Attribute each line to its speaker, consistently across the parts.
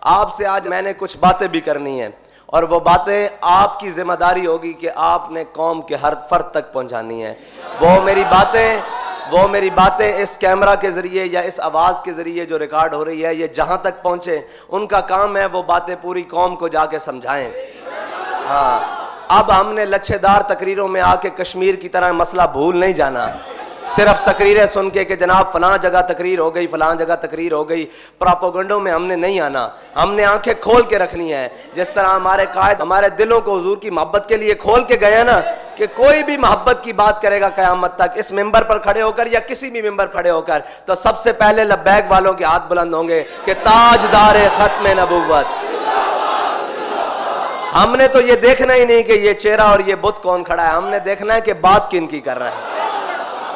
Speaker 1: آپ سے آج میں نے کچھ باتیں بھی کرنی ہیں، اور وہ باتیں آپ کی ذمہ داری ہوگی کہ آپ نے قوم کے ہر فرد تک پہنچانی ہے۔ وہ میری باتیں اس کیمرہ کے ذریعے یا اس آواز کے ذریعے جو ریکارڈ ہو رہی ہے، یہ جہاں تک پہنچے، ان کا کام ہے وہ باتیں پوری قوم کو جا کے سمجھائیں۔ ہاں، اب ہم نے لچھے دار تقریروں میں آ کے کشمیر کی طرح مسئلہ بھول نہیں جانا، صرف تقریریں سن کے کہ جناب فلاں جگہ تقریر ہو گئی، فلاں جگہ تقریر ہو گئی، پراپوگنڈوں میں ہم نے نہیں آنا۔ ہم نے آنکھیں کھول کے رکھنی ہے، جس طرح ہمارے قائد ہمارے دلوں کو حضور کی محبت کے لیے کھول کے گئے نا، کہ کوئی بھی محبت کی بات کرے گا قیامت تک اس ممبر پر کھڑے ہو کر یا کسی بھی ممبر کھڑے ہو کر، تو سب سے پہلے لبیک والوں کے ہاتھ بلند ہوں گے کہ تاجدار ختم نبوت۔ ہم نے تو یہ دیکھنا ہی نہیں کہ یہ چہرہ اور یہ بت کون کھڑا ہے، ہم نے دیکھنا ہے کہ بات کن کی کر رہے ہیں،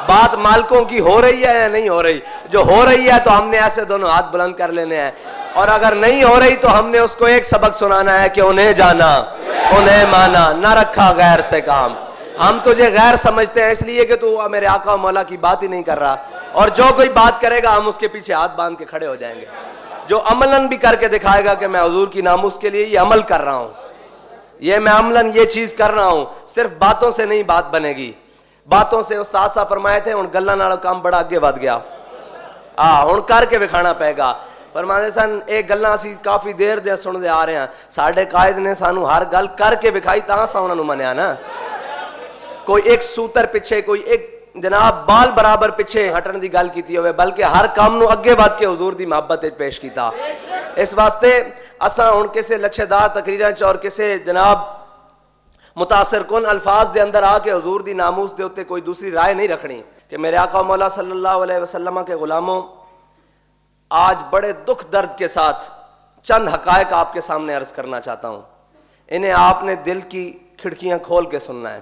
Speaker 1: بات مالکوں کی ہو رہی ہے یا نہیں ہو رہی۔ جو ہو رہی ہے تو ہم نے ایسے دونوں ہاتھ بلند کر لینے ہیں، اور اگر نہیں ہو رہی تو ہم نے اس کو ایک سبق سنانا ہے کہ انہیں جانا، انہیں مانا، نہ رکھا غیر سے کام۔ ہم تجھے غیر سمجھتے ہیں اس لیے کہ تو میرے آقا و مولا کی بات ہی نہیں کر رہا، اور جو کوئی بات کرے گا ہم اس کے پیچھے ہاتھ باندھ کے کھڑے ہو جائیں گے۔ جو عملاً بھی کر کے دکھائے گا کہ میں حضور کی ناموس کے لیے یہ عمل کر رہا ہوں، یہ میں عملاً یہ چیز کر رہا ہوں، صرف باتوں سے نہیں بات بنے گی۔ باتوں سے استاد صاحب فرمائے تھے ہن گلاں نال کام بڑا اگے ود گیا، ہن کر کے وکھانا پے گا۔ فرماتے سن ایک گلاں اسی کافی دیر دے سنتے آ رہے ہیں، ساڈے قائد نے سانو ہر گل کر کے وکھائی تاں سا انہاں نوں منیا نا۔ کوئی ایک سوتر پیچھے، کوئی ایک جناب بال برابر پیچھے ہٹن دی گل کیتی ہوئے، بلکہ ہر کام نو اگے ود کے حضور دی محبت وچ پیش کیتا۔ اس واسطے اساں ہن کسے لچھے دار تقریراں چ اور کسے جناب متاثر کن الفاظ دے اندر آ کے حضور دی ناموس دے اوتے کوئی دوسری رائے نہیں رکھنی کہ میرے آقا مولا صلی اللہ علیہ وسلم کے غلاموں، آج بڑے دکھ درد کے ساتھ چند حقائق آپ کے سامنے عرض کرنا چاہتا ہوں۔ انہیں آپ نے دل کی کھڑکیاں کھول کے سننا ہے،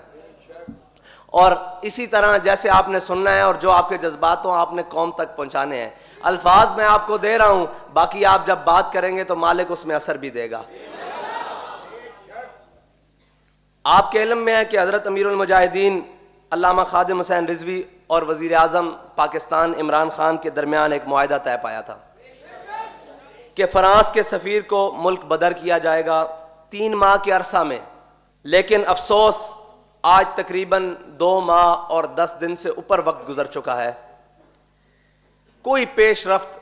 Speaker 1: اور اسی طرح جیسے آپ نے سننا ہے اور جو آپ کے جذبات ہوں آپ نے قوم تک پہنچانے ہیں۔ الفاظ میں آپ کو دے رہا ہوں، باقی آپ جب بات کریں گے تو مالک اس میں اثر بھی دے گا۔ آپ کے علم میں ہے کہ حضرت امیر المجاہدین علامہ خادم حسین رضوی اور وزیر اعظم پاکستان عمران خان کے درمیان ایک معاہدہ طے پایا تھا کہ فرانس کے سفیر کو ملک بدر کیا جائے گا 3 ماہ کے عرصہ میں، لیکن افسوس آج تقریباً 2 ماہ اور 10 دن سے اوپر وقت گزر چکا ہے، کوئی پیش رفت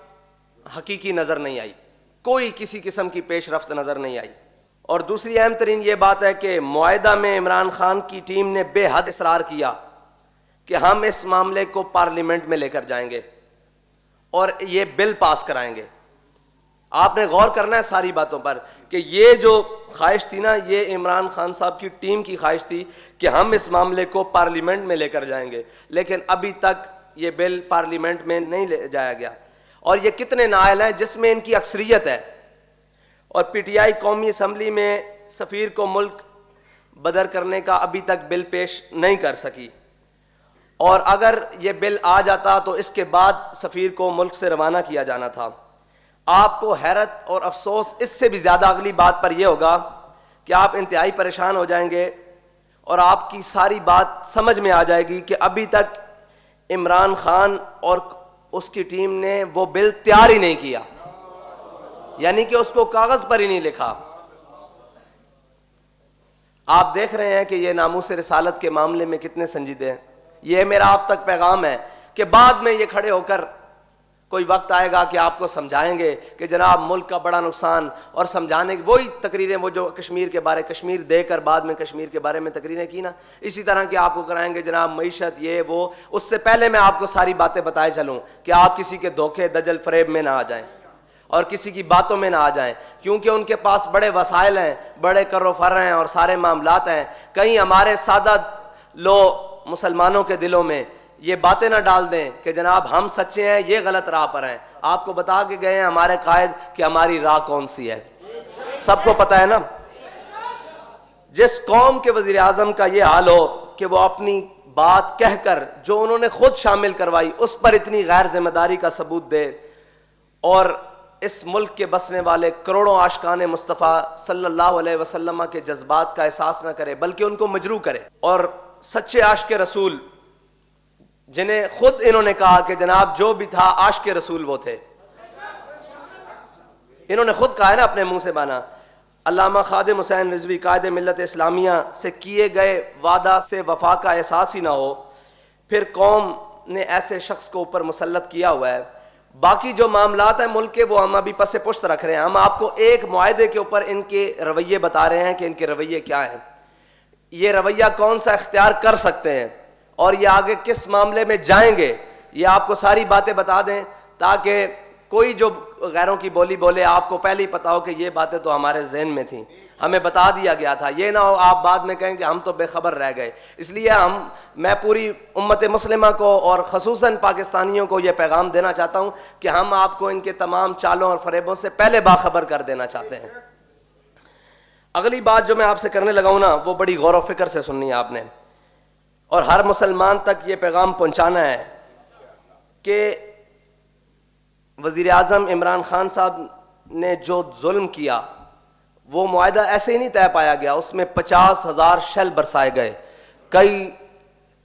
Speaker 1: حقیقی نظر نہیں آئی، کوئی کسی قسم کی پیش رفت نظر نہیں آئی۔ اور دوسری اہم ترین یہ بات ہے کہ معاہدہ میں عمران خان کی ٹیم نے بے حد اصرار کیا کہ ہم اس معاملے کو پارلیمنٹ میں لے کر جائیں گے اور یہ بل پاس کرائیں گے۔ آپ نے غور کرنا ہے ساری باتوں پر کہ یہ جو خواہش تھی نا، یہ عمران خان صاحب کی ٹیم کی خواہش تھی کہ ہم اس معاملے کو پارلیمنٹ میں لے کر جائیں گے، لیکن ابھی تک یہ بل پارلیمنٹ میں نہیں لے جایا گیا۔ اور یہ کتنے نائل ہیں جس میں ان کی اکثریت ہے، اور پی ٹی آئی قومی اسمبلی میں سفیر کو ملک بدر کرنے کا ابھی تک بل پیش نہیں کر سکی، اور اگر یہ بل آ جاتا تو اس کے بعد سفیر کو ملک سے روانہ کیا جانا تھا۔ آپ کو حیرت اور افسوس اس سے بھی زیادہ اگلی بات پر یہ ہوگا کہ آپ انتہائی پریشان ہو جائیں گے اور آپ کی ساری بات سمجھ میں آ جائے گی کہ ابھی تک عمران خان اور اس کی ٹیم نے وہ بل تیار ہی نہیں کیا، یعنی کہ اس کو کاغذ پر ہی نہیں لکھا۔ آپ دیکھ رہے ہیں کہ یہ ناموس رسالت کے معاملے میں کتنے سنجیدے ہیں۔ یہ میرا آپ تک پیغام ہے کہ بعد میں یہ کھڑے ہو کر کوئی وقت آئے گا کہ آپ کو سمجھائیں گے کہ جناب ملک کا بڑا نقصان، اور سمجھانے کی وہی تقریریں وہ جو کشمیر کے بارے کشمیر دے کر بعد میں کشمیر کے بارے میں تقریریں کی نا، اسی طرح کہ آپ کو کرائیں گے جناب معیشت یہ وہ۔ اس سے پہلے میں آپ کو ساری باتیں بتائے چلوں کہ آپ کسی کے دھوکے دجل فریب میں نہ آ جائیں اور کسی کی باتوں میں نہ آ جائیں، کیونکہ ان کے پاس بڑے وسائل ہیں، بڑے کر و فر ہیں اور سارے معاملات ہیں۔ کہیں ہمارے سادہ مسلمانوں کے دلوں میں یہ باتیں نہ ڈال دیں کہ جناب ہم سچے ہیں، یہ غلط راہ پر ہیں۔ آپ کو بتا کے گئے ہیں ہمارے قائد کہ ہماری راہ کون سی ہے، سب کو پتہ ہے نا۔ جس قوم کے وزیر اعظم کا یہ حال ہو کہ وہ اپنی بات کہہ کر جو انہوں نے خود شامل کروائی اس پر اتنی غیر ذمہ داری کا ثبوت دے، اور اس ملک کے بسنے والے کروڑوں عاشقان مصطفیٰ صلی اللہ علیہ وسلم کے جذبات کا احساس نہ کرے بلکہ ان کو مجروح کرے، اور سچے عاشق رسول جنہیں خود انہوں نے کہا کہ جناب جو بھی تھا عاشق رسول وہ تھے، انہوں نے خود کہا ہے نا اپنے منہ سے بانا. علامہ خادم حسین رضوی قائد ملت اسلامیہ سے کیے گئے وعدہ سے وفا کا احساس ہی نہ ہو, پھر قوم نے ایسے شخص کو اوپر مسلط کیا ہوا ہے. باقی جو معاملات ہیں ملک کے وہ ہم ابھی پس پشت رکھ رہے ہیں. ہم آپ کو ایک معاہدے کے اوپر ان کے رویے بتا رہے ہیں کہ ان کے رویے کیا ہیں, یہ رویہ کون سا اختیار کر سکتے ہیں اور یہ آگے کس معاملے میں جائیں گے. یہ آپ کو ساری باتیں بتا دیں تاکہ کوئی جو غیروں کی بولی بولے آپ کو پہلے ہی پتا ہو کہ یہ باتیں تو ہمارے ذہن میں تھیں, ہمیں بتا دیا گیا تھا. یہ نہ ہو آپ بعد میں کہیں کہ ہم تو بے خبر رہ گئے. اس لیے میں پوری امت مسلمہ کو اور خصوصاً پاکستانیوں کو یہ پیغام دینا چاہتا ہوں کہ ہم آپ کو ان کے تمام چالوں اور فریبوں سے پہلے باخبر کر دینا چاہتے ہیں. اگلی بات جو میں آپ سے کرنے لگا ہوں نا وہ بڑی غور و فکر سے سننی ہے آپ نے, اور ہر مسلمان تک یہ پیغام پہنچانا ہے کہ وزیر اعظم عمران خان صاحب نے جو ظلم کیا وہ معاہدہ ایسے ہی نہیں طے پایا گیا, اس میں 50,000 شیل برسائے گئے, کئی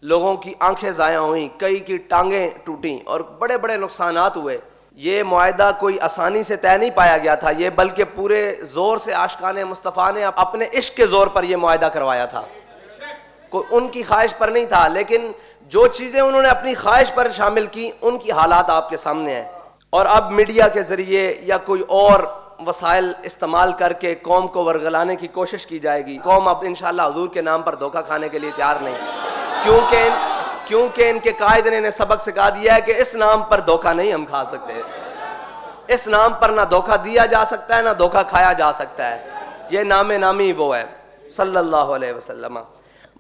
Speaker 1: لوگوں کی آنکھیں ضائع ہوئیں, کئی کی ٹانگیں ٹوٹیں اور بڑے بڑے نقصانات ہوئے. یہ معاہدہ کوئی آسانی سے طے نہیں پایا گیا تھا, یہ بلکہ پورے زور سے عاشقان مصطفیٰ نے اپنے عشق کے زور پر یہ معاہدہ کروایا تھا, کوئی ان کی خواہش پر نہیں تھا. لیکن جو چیزیں انہوں نے اپنی خواہش پر شامل کی ان کی حالات آپ کے سامنے ہیں, اور اب میڈیا کے ذریعے یا کوئی اور وسائل استعمال کر کے قوم کو ورگلانے کی کوشش کی جائے گی. قوم اب انشاءاللہ حضور کے نام پر دھوکہ کھانے کے لیے تیار نہیں, کیونکہ ان کے قائد نے انہیں سبق سکھا دیا ہے کہ اس نام پر دھوکہ نہیں ہم کھا سکتے. اس نام پر نہ دھوکہ دیا جا سکتا ہے نہ دھوکہ کھایا جا سکتا ہے. یہ نام نامی وہ ہے صلی اللہ علیہ وسلم.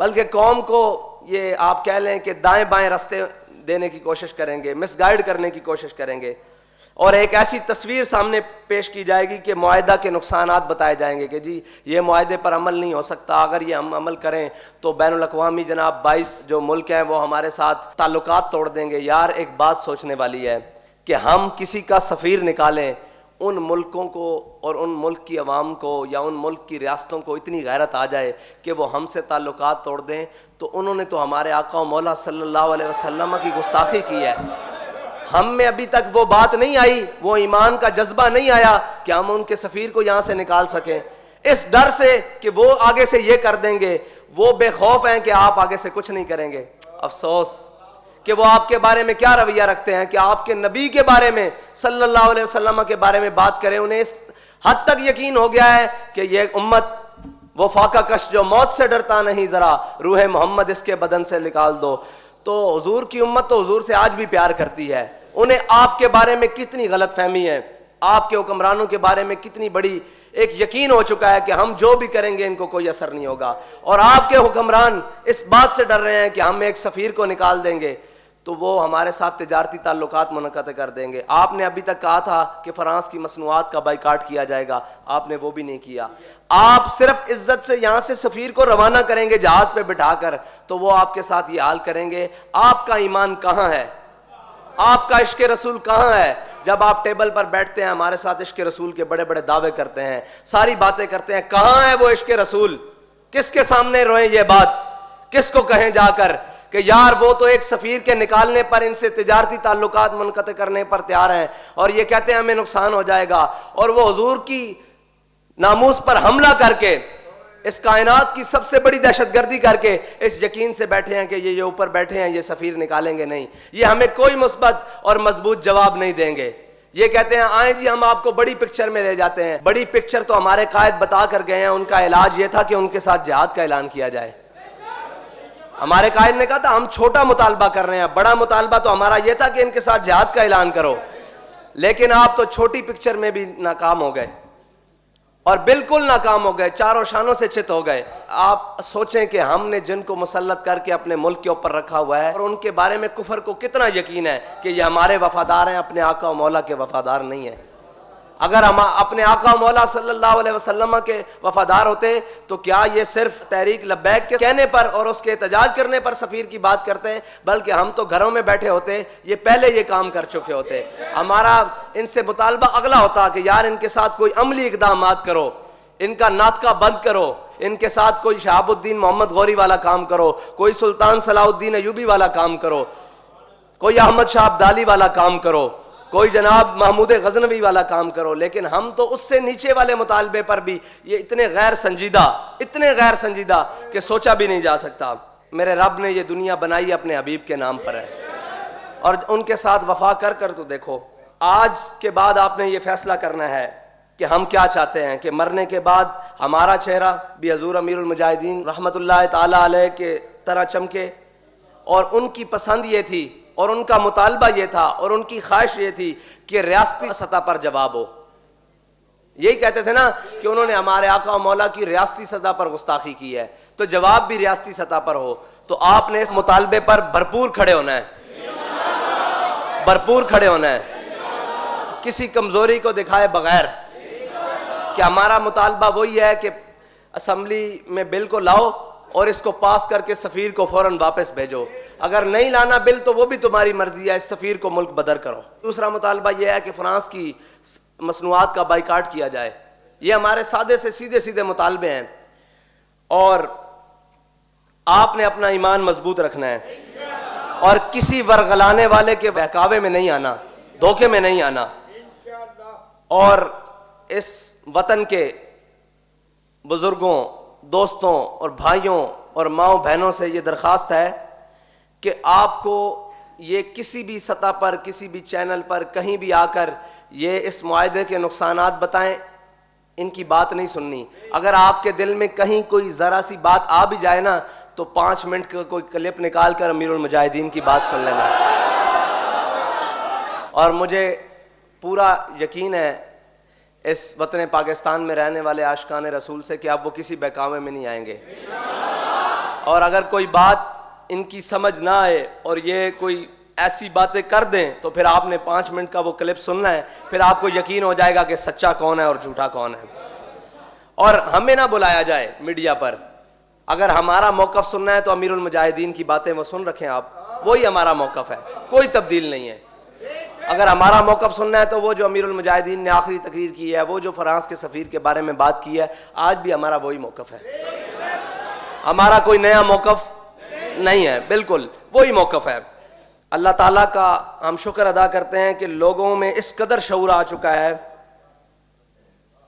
Speaker 1: بلکہ قوم کو یہ آپ کہہ لیں کہ دائیں بائیں راستے دینے کی کوشش کریں گے, مس گائیڈ کرنے کی کوشش کریں گے, اور ایک ایسی تصویر سامنے پیش کی جائے گی کہ معاہدہ کے نقصانات بتائے جائیں گے کہ جی یہ معاہدے پر عمل نہیں ہو سکتا, اگر یہ ہم عمل کریں تو بین الاقوامی جناب 22 جو ملک ہیں وہ ہمارے ساتھ تعلقات توڑ دیں گے. یار ایک بات سوچنے والی ہے کہ ہم کسی کا سفیر نکالیں, ان ملکوں کو اور ان ملک کی عوام کو یا ان ملک کی ریاستوں کو اتنی غیرت آ جائے کہ وہ ہم سے تعلقات توڑ دیں, تو انہوں نے تو ہمارے آقا و مولا صلی اللہ علیہ وسلم کی گستاخی کی ہے. ہم میں ابھی تک وہ بات نہیں آئی, وہ ایمان کا جذبہ نہیں آیا کہ ہم ان کے سفیر کو یہاں سے نکال سکیں, اس ڈر سے کہ وہ آگے سے یہ کر دیں گے. وہ بے خوف ہیں کہ آپ آگے سے کچھ نہیں کریں گے. افسوس کہ وہ آپ کے بارے میں کیا رویہ رکھتے ہیں کہ آپ کے نبی کے بارے میں صلی اللہ علیہ وسلم کے بارے میں بات کریں. انہیں اس حد تک یقین ہو گیا ہے کہ یہ امت وہ فاقہ کش جو موت سے ڈرتا نہیں, ذرا روح محمد اس کے بدن سے نکال دو. تو حضور کی امت تو حضور سے آج بھی پیار کرتی ہے. انہیں آپ کے بارے میں کتنی غلط فہمی ہے, آپ کے حکمرانوں کے بارے میں کتنی بڑی ایک یقین ہو چکا ہے کہ ہم جو بھی کریں گے ان کو کوئی اثر نہیں ہوگا, اور آپ کے حکمران اس بات سے ڈر رہے ہیں کہ ہم ایک سفیر کو نکال دیں گے تو وہ ہمارے ساتھ تجارتی تعلقات منعقد کر دیں گے. آپ نے ابھی تک کہا تھا کہ فرانس کی مصنوعات کا بائیکاٹ کیا جائے گا, آپ نے وہ بھی نہیں کیا. آپ صرف عزت سے یہاں سے سفیر کو روانہ کریں گے جہاز پہ بٹھا کر, تو وہ آپ کے ساتھ یہ حال کریں گے. آپ کا ایمان کہاں ہے, آپ کا عشق رسول کہاں ہے؟ جب آپ ٹیبل پر بیٹھتے ہیں ہمارے ساتھ عشق رسول کے بڑے بڑے دعوے کرتے ہیں, ساری باتیں کرتے ہیں, کہاں ہے وہ عشق رسول؟ کس کے سامنے روئیں یہ بات, کس کو کہیں جا کر کہ یار وہ تو ایک سفیر کے نکالنے پر, ان سے تجارتی تعلقات منقطع کرنے پر تیار ہیں, اور یہ کہتے ہیں ہمیں نقصان ہو جائے گا, اور وہ حضور کی ناموس پر حملہ کر کے, اس کائنات کی سب سے بڑی دہشت گردی کر کے اس یقین سے بیٹھے ہیں کہ یہ اوپر بیٹھے ہیں, یہ سفیر نکالیں گے نہیں, یہ ہمیں کوئی مثبت اور مضبوط جواب نہیں دیں گے. یہ کہتے ہیں آئیں جی ہم آپ کو بڑی پکچر میں لے جاتے ہیں. بڑی پکچر تو ہمارے قائد بتا کر گئے ہیں, ان کا علاج یہ تھا کہ ان کے ساتھ جہاد کا اعلان کیا جائے. ہمارے قائد نے کہا تھا ہم چھوٹا مطالبہ کر رہے ہیں, بڑا مطالبہ تو ہمارا یہ تھا کہ ان کے ساتھ جہاد کا اعلان کرو. لیکن آپ تو چھوٹی پکچر میں بھی ناکام ہو گئے, اور بالکل ناکام ہو گئے, چاروں شانوں سے چت ہو گئے. آپ سوچیں کہ ہم نے جن کو مسلط کر کے اپنے ملک کے اوپر رکھا ہوا ہے, اور ان کے بارے میں کفر کو کتنا یقین ہے کہ یہ ہمارے وفادار ہیں, اپنے آقا و مولا کے وفادار نہیں ہیں. اگر ہم اپنے آقا و مولا صلی اللہ علیہ وسلم کے وفادار ہوتے تو کیا یہ صرف تحریک لبیک کے کہنے پر اور اس کے احتجاج کرنے پر سفیر کی بات کرتے ہیں, بلکہ ہم تو گھروں میں بیٹھے ہوتے, یہ پہلے یہ کام کر چکے ہوتے. ہمارا ان سے مطالبہ اگلا ہوتا کہ یار ان کے ساتھ کوئی عملی اقدامات کرو, ان کا ناطقہ بند کرو, ان کے ساتھ کوئی شہاب الدین محمد غوری والا کام کرو, کوئی سلطان صلاح الدین ایوبی والا کام کرو, کوئی احمد شاہ ابدالی والا کام کرو, کوئی جناب محمود غزنوی والا کام کرو، لیکن ہم تو اس سے نیچے والے مطالبے پر بھی یہ اتنے غیر سنجیدہ کہ سوچا بھی نہیں جا سکتا۔ میرے رب نے یہ دنیا بنائی اپنے حبیب کے نام پر ہے، اور ان کے ساتھ وفا کر تو دیکھو۔ آج کے بعد آپ نے یہ فیصلہ کرنا ہے کہ ہم کیا چاہتے ہیں، کہ مرنے کے بعد ہمارا چہرہ بھی حضور امیر المجاہدین رحمت اللہ تعالی علیہ کے طرح چمکے، اور ان کی پسند یہ تھی اور ان کا مطالبہ یہ تھا اور ان کی خواہش یہ تھی کہ ریاستی سطح پر جواب ہو۔ یہی کہتے تھے نا کہ انہوں نے ہمارے آقا و مولا کی ریاستی سطح پر گستاخی کی ہے، تو جواب بھی ریاستی سطح پر ہو۔ تو آپ نے اس مطالبے پر بھرپور کھڑے ہونا ہے، کسی کمزوری کو دکھائے بغیر، کہ ہمارا مطالبہ وہی ہے کہ اسمبلی میں بل کو لاؤ اور اس کو پاس کر کے سفیر کو فوراً واپس بھیجو، اگر نہیں لانا بل تو وہ بھی تمہاری مرضی ہے، اس سفیر کو ملک بدر کرو۔ دوسرا مطالبہ یہ ہے کہ فرانس کی مصنوعات کا بائیکاٹ کیا جائے۔ یہ ہمارے سادے سے سیدھے مطالبے ہیں، اور آپ نے اپنا ایمان مضبوط رکھنا ہے اور کسی ورغلانے والے کے بہکاوے میں نہیں آنا، دھوکے میں نہیں آنا۔ اور اس وطن کے بزرگوں، دوستوں اور بھائیوں اور ماؤں بہنوں سے یہ درخواست ہے کہ آپ کو یہ کسی بھی سطح پر، کسی بھی چینل پر، کہیں بھی آ کر یہ اس معاہدے کے نقصانات بتائیں، ان کی بات نہیں سننی۔ اگر آپ کے دل میں کہیں کوئی ذرا سی بات آ بھی جائے نا تو 5 منٹ کا کوئی کلپ نکال کر امیر المجاہدین کی بات سن لینا۔ اور مجھے پورا یقین ہے اس وطن پاکستان میں رہنے والے عاشقان رسول سے کہ اب وہ کسی بہکاوے میں نہیں آئیں گے، اور اگر کوئی بات ان کی سمجھ نہ آئے اور یہ کوئی ایسی باتیں کر دیں تو پھر آپ نے 5 منٹ کا وہ کلپ سننا ہے، پھر آپ کو یقین ہو جائے گا کہ سچا کون ہے اور جھوٹا کون ہے۔ اور ہمیں نہ بلایا جائے میڈیا پر، اگر ہمارا موقف سننا ہے تو امیر المجاہدین کی باتیں وہ سن رکھیں آپ، وہی ہمارا موقف ہے، کوئی تبدیل نہیں ہے۔ اگر ہمارا موقف سننا ہے تو وہ جو امیر المجاہدین نے آخری تقریر کی ہے، وہ جو فرانس کے سفیر کے بارے میں بات کی ہے، آج بھی ہمارا وہی موقف ہے، ہمارا کوئی نیا موقف نہیں ہے، بالکل وہی موقف ہے۔ اللہ تعالیٰ کا ہم شکر ادا کرتے ہیں کہ لوگوں میں اس قدر شعور آ چکا ہے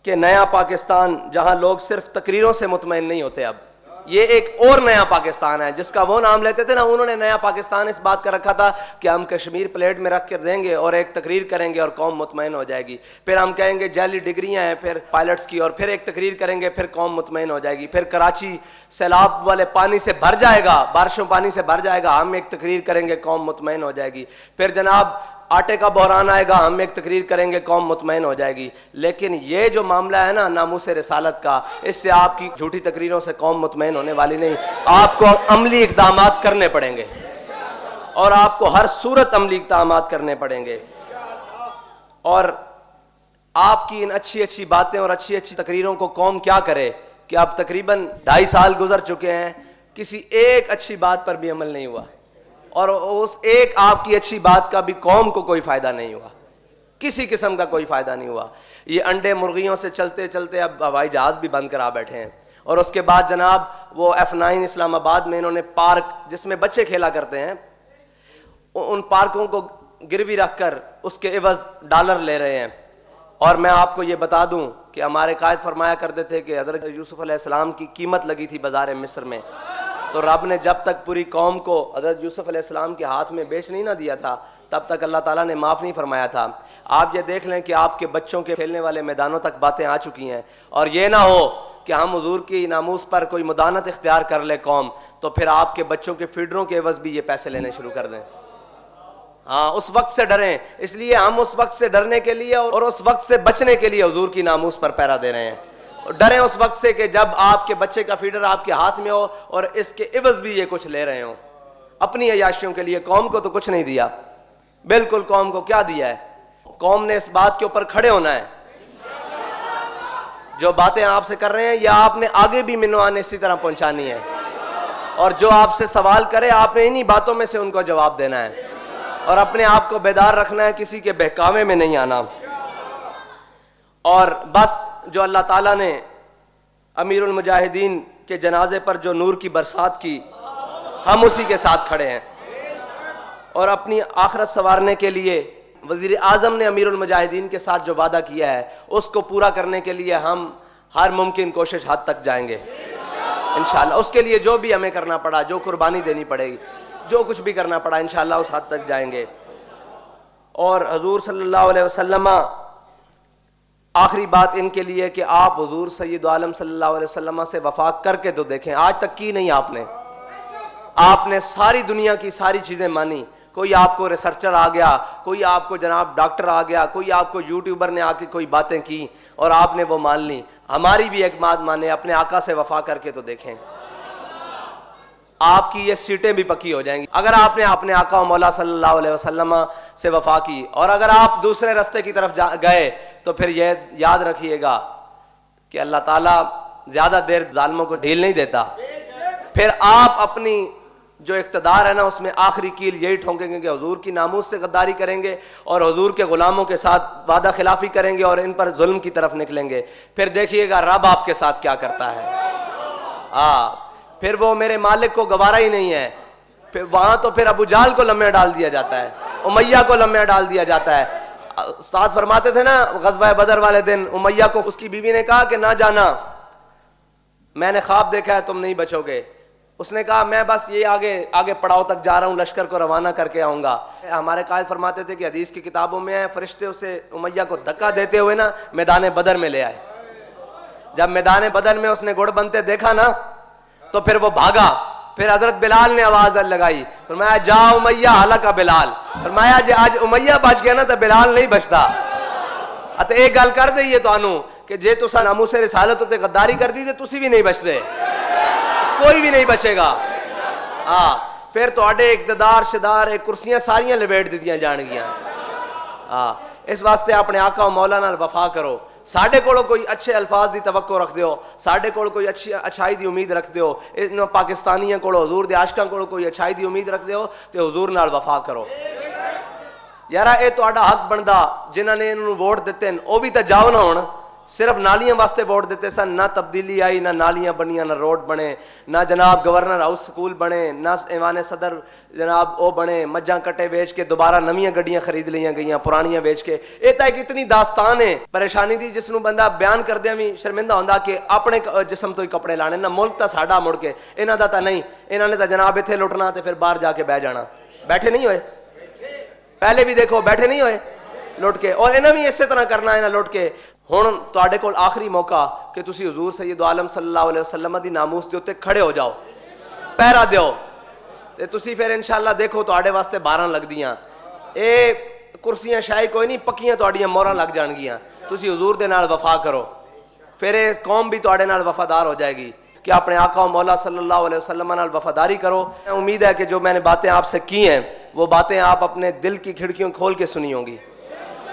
Speaker 1: کہ نیا پاکستان، جہاں لوگ صرف تقریروں سے مطمئن نہیں ہوتے، اب یہ ایک اور نیا پاکستان ہے جس کا وہ نام لیتے تھے نا، انہوں نے نیا پاکستان اس بات کا رکھا تھا کہ ہم کشمیر پلیٹ میں رکھ کر دیں گے اور ایک تقریر کریں گے اور قوم مطمئن ہو جائے گی، پھر ہم کہیں گے جعلی ڈگریاں ہیں پھر پائلٹس کی، اور پھر ایک تقریر کریں گے، پھر قوم مطمئن ہو جائے گی، پھر کراچی سیلاب والے پانی سے بھر جائے گا، بارشوں پانی سے بھر جائے گا، ہم ایک تقریر کریں گے، قوم مطمئن ہو جائے گی، پھر جناب آٹے کا بحران آئے گا، ہم ایک تقریر کریں گے، قوم مطمئن ہو جائے گی۔ لیکن یہ جو معاملہ ہے نا ناموس رسالت کا، اس سے آپ کی جھوٹی تقریروں سے قوم مطمئن ہونے والی نہیں، آپ کو عملی اقدامات کرنے پڑیں گے، اور آپ کو ہر صورت عملی اقدامات کرنے پڑیں گے۔ اور آپ کی ان اچھی باتیں اور اچھی تقریروں کو قوم کیا کرے کہ اب تقریباً 2.5 سال گزر چکے ہیں، کسی ایک اچھی بات پر بھی عمل نہیں ہوا، اور اس ایک آپ کی اچھی بات کا بھی قوم کو کوئی فائدہ نہیں ہوا، کسی قسم کا کوئی فائدہ نہیں ہوا۔ یہ انڈے مرغیوں سے چلتے چلتے اب ہوائی جہاز بھی بند کرا بیٹھے ہیں، اور اس کے بعد جناب وہ F9 اسلام آباد میں انہوں نے پارک جس میں بچے کھیلا کرتے ہیں، ان پارکوں کو گروی رکھ کر اس کے عوض ڈالر لے رہے ہیں۔ اور میں آپ کو یہ بتا دوں کہ ہمارے قائد فرمایا کرتے تھے کہ حضرت یوسف علیہ السلام کی قیمت لگی تھی بازار مصر میں، تو رب نے جب تک پوری قوم کو حضرت یوسف علیہ السلام کے ہاتھ میں بیچ نہیں نہ دیا تھا تب تک اللہ تعالیٰ نے معاف نہیں فرمایا تھا۔ آپ یہ دیکھ لیں کہ آپ کے بچوں کے کھیلنے والے میدانوں تک باتیں آ چکی ہیں، اور یہ نہ ہو کہ ہم حضور کی ناموس پر کوئی مدانت اختیار کر لے قوم، تو پھر آپ کے بچوں کے فیڈروں کے عوض بھی یہ پیسے لینے شروع کر دیں۔ ہاں، اس وقت سے ڈریں، اس لیے ہم اس وقت سے ڈرنے کے لیے اور اس وقت سے بچنے کے لیے حضور کی ناموس پر پہرا دے رہے ہیں۔ ڈریں اس وقت سے کہ جب آپ کے بچے کا فیڈر آپ کے ہاتھ میں ہو اور اس کے عوض بھی یہ کچھ لے رہے ہوں اپنی عیاشیوں کے لیے۔ قوم کو تو کچھ نہیں دیا، بالکل قوم کو کیا دیا ہے؟ قوم نے اس بات کے اوپر کھڑے ہونا ہے، جو باتیں آپ سے کر رہے ہیں یا آپ نے آگے بھی منوان اسی طرح پہنچانی ہے، اور جو آپ سے سوال کرے آپ نے انہی باتوں میں سے ان کو جواب دینا ہے، اور اپنے آپ کو بیدار رکھنا ہے، کسی کے بہکاوے میں نہیں آنا۔ اور بس جو اللہ تعالیٰ نے امیر المجاہدین کے جنازے پر جو نور کی برسات کی، ہم اسی کے ساتھ کھڑے ہیں، اور اپنی آخرت سنوارنے کے لیے وزیر اعظم نے امیر المجاہدین کے ساتھ جو وعدہ کیا ہے اس کو پورا کرنے کے لیے ہم ہر ممکن کوشش حد تک جائیں گے انشاءاللہ. اس کے لیے جو بھی ہمیں کرنا پڑا, جو قربانی دینی پڑے گی, جو کچھ بھی کرنا پڑا, انشاءاللہ اس حد تک جائیں گے. اور حضور صلی اللہ علیہ وسلم, آخری بات ان کے لیے کہ آپ حضور سید عالم صلی اللہ علیہ وسلم سے وفا کر کے تو دیکھیں. آج تک کی نہیں آپ نے ساری دنیا کی ساری چیزیں مانی. کوئی آپ کو ریسرچر آ گیا, کوئی آپ کو جناب ڈاکٹر آ گیا, کوئی آپ کو یوٹیوبر نے آ کے کوئی باتیں کی اور آپ نے وہ مان لی. ہماری بھی ایک بات مانے, اپنے آقا سے وفا کر کے تو دیکھیں, آپ کی یہ سیٹیں بھی پکی ہو جائیں گی. اگر آپ نے اپنے آقا و مولا صلی اللہ علیہ وسلم سے وفا کی اور اگر آپ دوسرے راستے کی طرف گئے تو پھر یہ یاد رکھیے گا کہ اللہ تعالیٰ زیادہ دیر ظالموں کو ڈھیل نہیں دیتا. پھر آپ اپنی جو اقتدار ہے نا اس میں آخری کیل یہی ٹھونکیں گے کہ حضور کی ناموس سے غداری کریں گے اور حضور کے غلاموں کے ساتھ وعدہ خلافی کریں گے اور ان پر ظلم کی طرف نکلیں گے. پھر دیکھیے گا رب آپ کے ساتھ کیا کرتا ہے. پھر وہ میرے مالک کو گوارا ہی نہیں ہے. پھر وہاں تو پھر ابو جہل کو لمحے ڈال دیا جاتا ہے, امیہ کو لمحے ڈال دیا جاتا ہے. ساتھ فرماتے تھے نا غزوہ بدر والے دن, امیہ کو اس کی بیوی نے کہا کہ نہ جانا, میں نے خواب دیکھا ہے تم نہیں بچو گے. اس نے کہا میں بس یہ آگے پڑاؤ تک جا رہا ہوں, لشکر کو روانہ کر کے آؤں گا. ہمارے قائد فرماتے تھے کہ حدیث کی کتابوں میں ہے فرشتے اسے امیہ کو دھکا دیتے ہوئے نا میدان بدر میں لے آئے. جب میدان بدر میں اس نے گڑ بنتے دیکھا نا تو پھر وہ بھاگا. پھر حضرت بلال نے آواز لگائی, فرمایا جا امیہ ہلاکا بلال. فرمایا جی آج امیہ بچ گیا نا تو بلال نہیں بچتا. تے ایک گل کر دئیے تو آنو کہ جے تسا ناموس رسالت تے غداری کر دی تے تسی بھی نہیں بچتے, کوئی بھی نہیں بچے گا. پھر تواڈے اقتدار شدار کرسیاں ساریاں لپیٹ دتیاں جان گیاں. اس واسطے اپنے آقا و مولا نال وفا کرو. ساڈے کولو کوئی اچھے الفاظ دی توقع رکھ دیو, ساڈے کول کوئی اچھائی دی امید رکھ دیو, ان پاکستانیاں کولو حضور دے عاشقاں کولو کوئی اچھائی دی امید رکھ دیو تے حضور نال وفا کرو. یارا اے تہاڈا حق بندا, جنہاں نے انہوں ووٹ دتے ہیں او بھی تے جاؤ نہ ہون. صرف نالیاں واسطے ووٹ دیتے سن, نہ تبدیلی آئی, نہ نالیاں بنیاں, نہ روڈ بنے, نہ جناب گورنر ہاؤس سکول بنے, نہ ایوان صدر جناب او بنے. مجھاں کٹے بیچ کے دوبارہ نویاں گڈیاں خرید لیاں گئیاں, پرانیاں بیچ کے. یہ تو ایک اتنی داستان ہے پریشانی دی جس نو بندہ بیان کردیا بھی شرمندہ ہوندا کہ اپنے جسم تو ہی کپڑے لانے. نہ ملک تا ساڈا مڑ کے, انہاں دا تا نہیں. انہاں نے تا جناب ایتھے لٹنا تے پھر باہر جا کے بہ جانا. بیٹھے نہیں ہوئے پہلے بھی, دیکھو بیٹھے نہیں ہوئے لٹ کے, اور انہاں بھی اسی طرح کرنا ہے نا لٹ کے. ہن تواڈے کول آخری موقع کہ تسی حضور سید عالم صلی اللہ علیہ وسلم دی ناموس دے اوتے کھڑے ہو جاؤ, پہرا دیو تے تسی پھر انشاءاللہ دیکھو تواڈے واسطے 12 لگدیاں. اے کرسیاں شاہی کوئی نہیں, پکیاں تواڈیاں موہراں لگ جان گیاں. تسی حضور دے نال وفا کرو, پھر اے قوم بھی تواڈے نال وفادار ہو جائے گی. کہ اپنے آقا و مولا صلی اللہ علیہ وسلم نال وفاداری کرو. امید ہے کہ جو میں نے باتیں آپ سے کی ہیں وہ باتیں آپ اپنے دل کی کھڑکیوں کھول کے سنی ہوں گی,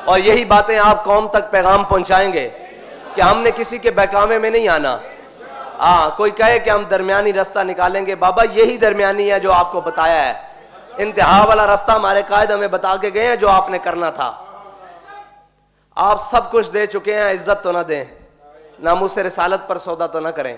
Speaker 1: اور یہی باتیں آپ قوم تک پیغام پہنچائیں گے کہ ہم نے کسی کے بہکاوے میں نہیں آنا. کوئی کہے کہ ہم درمیانی راستہ نکالیں گے, بابا یہی درمیانی ہے جو آپ کو بتایا ہے. انتہا والا راستہ ہمارے قائد ہمیں بتا کے گئے ہیں جو آپ نے کرنا تھا. آپ سب کچھ دے چکے ہیں, عزت تو نہ دیں, ناموس رسالت پر سودا تو نہ کریں.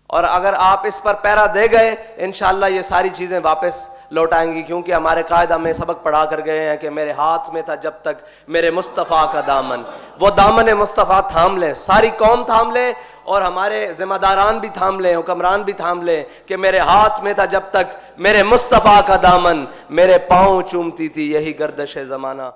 Speaker 1: اور اگر آپ اس پر پیرا دے گئے انشاءاللہ یہ ساری چیزیں واپس لوٹ آئیں گی, کیونکہ ہمارے قائد ہمیں سبق پڑھا کر گئے ہیں کہ میرے ہاتھ میں تھا جب تک میرے مصطفیٰ کا دامن. وہ دامن مصطفیٰ تھام لیں, ساری قوم تھام لیں, اور ہمارے ذمہ داران بھی تھام لیں, حکمران بھی تھام لیں کہ میرے ہاتھ میں تھا جب تک میرے مصطفیٰ کا دامن, میرے پاؤں چومتی تھی یہی گردش زمانہ.